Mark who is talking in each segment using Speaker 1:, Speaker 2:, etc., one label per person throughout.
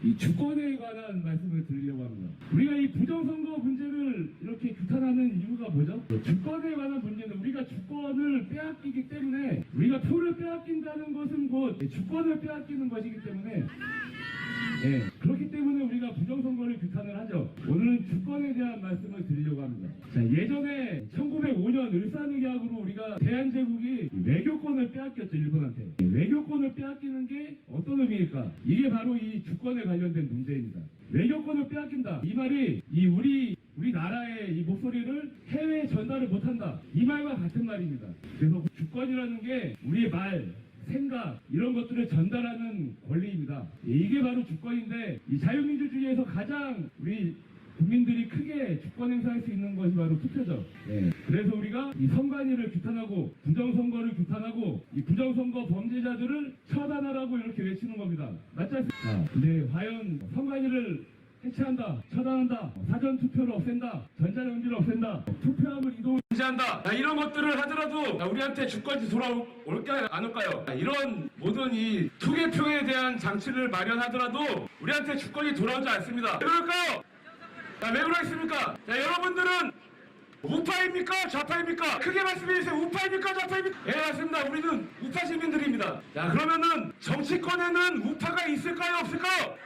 Speaker 1: 이 주권에 관한 말씀을 드리려고 합니다. 우리가 이 부정선거 문제를 이렇게 규탄하는 이유가 뭐죠? 주권에 관한 문제는 우리가 주권을 빼앗기기 때문에, 우리가 표를 빼앗긴다는 것은 곧 주권을 빼앗기는 것이기 때문에, 그렇기 때문에 우리가 부정선거를 규탄을 하죠. 오늘은 주권에 대한 말씀을 드리려고 합니다. 자, 예전에 1905년 을사늑약으로 우리가 대한제국이 외교권을 빼앗겼죠, 일본한테. 외교권을 빼앗기는 게 어떤 의미일까? 이게 바로 이 주권에 관련된 문제입니다. 외교권을 빼앗긴다. 이 말이 우리 나라의 이 목소리를 해외에 전달을 못한다. 이 말과 같은 말입니다. 그래서 주권이라는 게 우리의 말, 생각, 이런 것들을 전달하는 권리입니다. 이게 바로 주권인데, 이 자유민주주의에서 가장 우리 국민들이 크게 주권 행사할 수 있는 것이 바로 투표죠. 그래서 우리가 이 선관위를 규탄하고 부정선거를 규탄하고 이 부정선거 범죄자들을 처단하라고 이렇게 외치는 겁니다. 맞지 않습니까? 근데 과연 선관위를 해체한다, 처단한다, 사전투표를 없앤다, 전자정지를 없앤다, 투표함을 이동한다, 이런 것들을 하더라도 우리한테 주권이 돌아올까요? 안 올까요? 이런 모든 이 투개표에 대한 장치를 마련하더라도 우리한테 주권이 돌아오지 않습니다. 왜 그럴까요? 왜 그러겠습니까? 여러분들은 우파입니까? 좌파입니까? 크게 말씀해주세요. 우파입니까? 좌파입니까? 예, 맞습니다. 우리는 우파 시민들입니다. 그러면은 정치권에는 우파가 있을까요? 없을까요?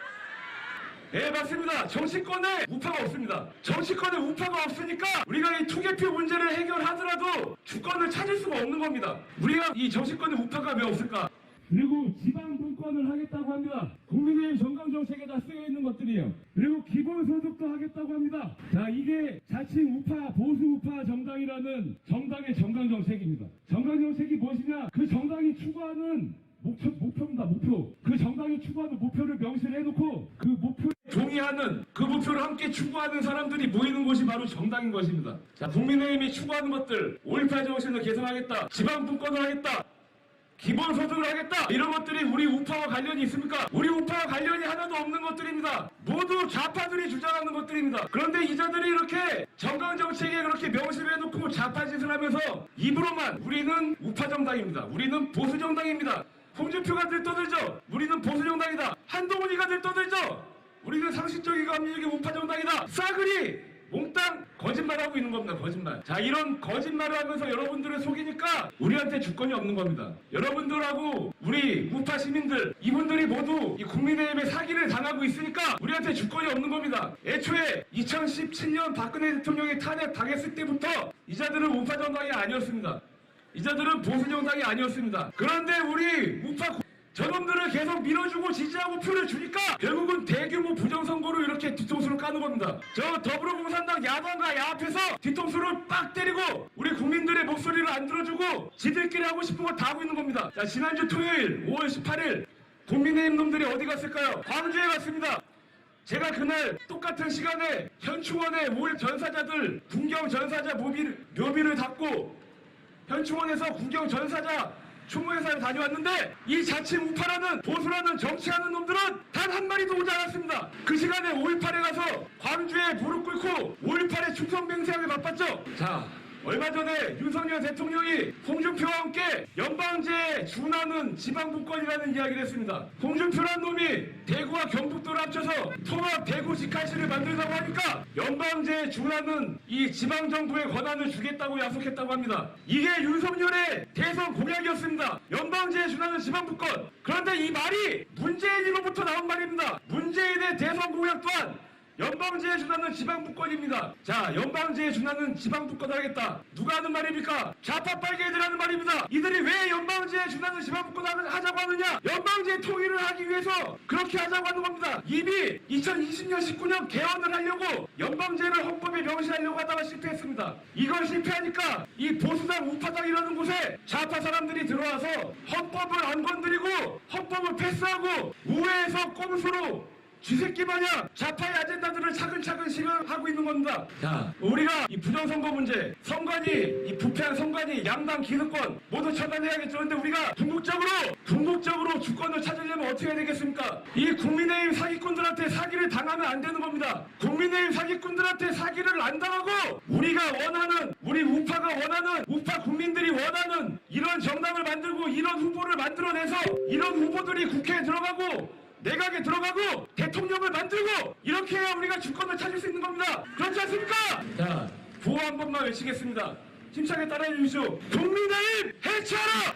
Speaker 1: 예, 맞습니다. 정치권에 우파가 없습니다. 정치권에 우파가 없으니까 우리가 이 투개표 문제를 해결하더라도 주권을 찾을 수가 없는 겁니다. 우리가 이 정치권에 우파가 왜 없을까? 그리고 지방분권을 하겠다고 합니다. 국민의힘 정강정책에 다 쓰여있는 것들이에요. 그리고 기본소득도 하겠다고 합니다. 자, 이게 자칭 우파, 보수 우파 정당이라는 정당의 정강정책입니다. 정강정책이 무엇이냐? 그 정당이 추구하는 목표입니다. 목표. 그 정당이 추구하는 목표를 명시해놓고 그 목표에 동의하는, 그 목표를 함께 추구하는 사람들이 모이는 곳이 바로 정당인 것입니다. 자, 국민의힘이 추구하는 것들, 5.18 정신을 개선하겠다, 지방분권을 하겠다, 기본소득을 하겠다, 이런 것들이 우리 우파와 관련이 있습니까? 우리 우파와 관련이 하나도 없는 것들입니다. 모두 좌파들이 주장하는 것들입니다. 그런데 이자들이 이렇게 정강정책에 그렇게 명시를 해놓고 좌파짓을 하면서 입으로만 우리는 우파정당입니다, 우리는 보수정당입니다, 홍준표가 들떠들죠, 우리는 보수정당이다, 한동훈이가 들떠들죠, 우리는 상식적이고 합리적인 우파정당이다, 싸그리 몽땅 거짓말하고 있는 겁니다. 거짓말. 자, 이런 거짓말을 하면서 여러분들을 속이니까 우리한테 주권이 없는 겁니다. 여러분들하고 우리 우파 시민들, 이분들이 모두 이 국민의힘의 사기를 당하고 있으니까 우리한테 주권이 없는 겁니다. 애초에 2017년 박근혜 대통령이 탄핵당했을 때부터 이자들은 우파 정당이 아니었습니다. 이자들은 보수 정당이 아니었습니다. 그런데 우리 우파 저놈들을 계속 밀어주고 지지하고 표를 주니까 결국은 대규모 부정선거로 이렇게 뒤통수를 까는 겁니다. 저 더불어공산당 야당과 야합해서 뒤통수를 빡 때리고 우리 국민들의 목소리를 안 들어주고 지들끼리 하고 싶은 거 다 하고 있는 겁니다. 자, 지난주 토요일 5월 18일 국민의힘 놈들이 어디 갔을까요? 광주에 갔습니다. 제가 그날 똑같은 시간에 현충원에 올 전사자들 군경 전사자 묘비를 닫고 현충원에서 군경 전사자 추모회사에 다녀왔는데 이 자칭 우파라는 보수라는 정치하는 놈들은 단 한 마리도 오지 않았습니다. 그 시간에 5.18에 가서 광주에 무릎 꿇고 5.18에 충성맹세하게 바빴죠. 자, 얼마 전에 윤석열 대통령이 홍준표와 함께 연방제에 준하는 지방분권이라는 이야기를 했습니다. 홍준표란 놈이 대구와 경북도를 합쳐서 통합 대구 직할시를 만들자고 하니까 연방제에 준하는 이 지방정부의 권한을 주겠다고 약속했다고 합니다. 이게 윤석열의 대선 공약이었습니다. 연방제에 준하는 지방분권. 그런데 이 말이 문재인으로부터 나온 말입니다. 문재인의 대선 공약 또한 연방제에 준하는 지방분권입니다. 자, 연방제에 준하는 지방분권 하겠다. 누가 하는 말입니까? 좌파 빨개들 하는 말입니다. 이들이 왜 연방제에 준하는 지방분권 하자고 하느냐? 연방제 통일을 하기 위해서 그렇게 하자고 하는 겁니다. 이미 2020년 19년 개헌을 하려고 연방제를 헌법에 명시하려고 하다가 실패했습니다. 이걸 실패하니까 이 보수당 우파당이라는 곳에 좌파 사람들이 들어와서 헌법을 안 건드리고 헌법을 패스하고 우회에서 꼼수로 쥐새끼 마냥 좌파의 아젠다들을 차근차근 실행하고 있는 겁니다. 자, 우리가 이 부정선거 문제, 선관위, 이 부패한 선관위, 양당 기득권 모두 처단해야겠죠. 그런데 우리가 궁극적으로 주권을 찾으려면 어떻게 해야 되겠습니까? 이 국민의힘 사기꾼들한테 사기를 당하면 안 되는 겁니다. 국민의힘 사기꾼들한테 사기를 안 당하고 우리가 원하는, 우리 우파가 원하는, 우파 국민들이 원하는 이런 정당을 만들고 이런 후보를 만들어내서 이런 후보들이 국회에 들어가고 내각에 들어가고 대통령을 만들고 이렇게 해야 우리가 주권을 찾을 수 있는 겁니다. 그렇지 않습니까? 자, 구호 한 번만 외치겠습니다. 힘차게 따라해 주십시오. 국민의힘 해체하라!